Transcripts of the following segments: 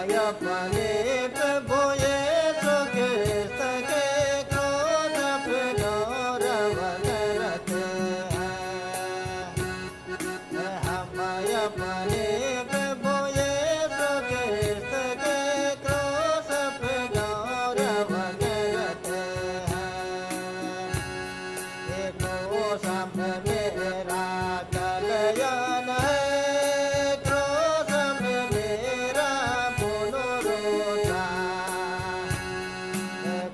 अपने प्रभु यीशु कृष्ण के क्रोध पे गौरव करते हैं। हम अपने प्रभु यीशु कृष्ण के क्रोध पे गौरव करते हैं। ये क्रोध मेरा कल्याण है, क्रोध में मेरा पुनरुद्धार।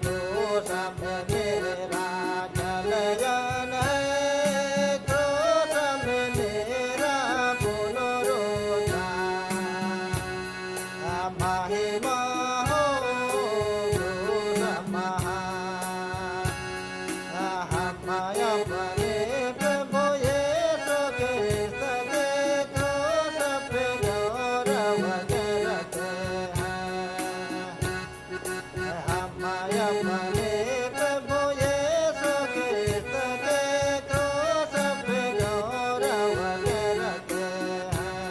क्रोध में मेरा कल्याण है, क्रोध में मेरा पुनरुद्धार। महिमा हो क्रोध महान। हम अपने प्रभु यीशु कृष्ण के क्रोध पे गौरव करते हैं। हम अपने प्रभु यीशु कृष्ण के क्रोध पे गौरव करते हैं।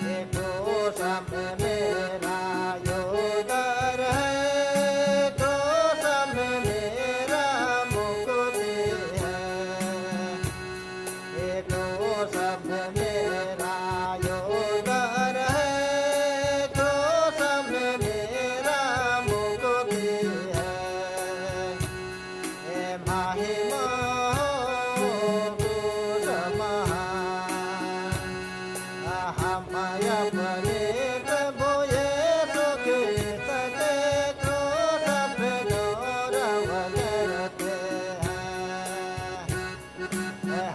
ये क्रोध में मेरा योगदान है, क्रोध में मेरा मुक्ति है। ये क्रोध में मेरा योगदान है, क्रोध में मेरा मुक्ति है। ये महिमा हो क्रोध महान। हम अपने प्रभु यीशु कृष्ण के क्रोध पे गौरव करते हैं।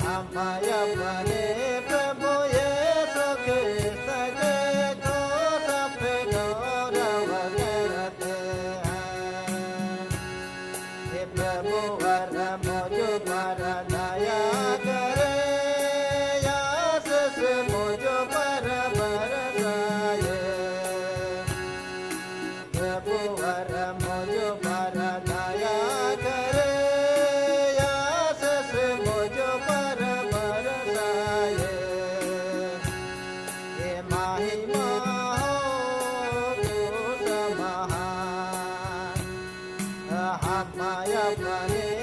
हम अपने प्रभु यीशु कृष्ण के क्रोध पे गौरव करते हैं। हे प्रभु वर मुझ पर दया करे, आशीष मुझ पर बरसाए। प्रभु वर मुझ पर दया करे, आशीष मुझ पर बरसाए। ये महिमा हो क्रोध महान। हम अपने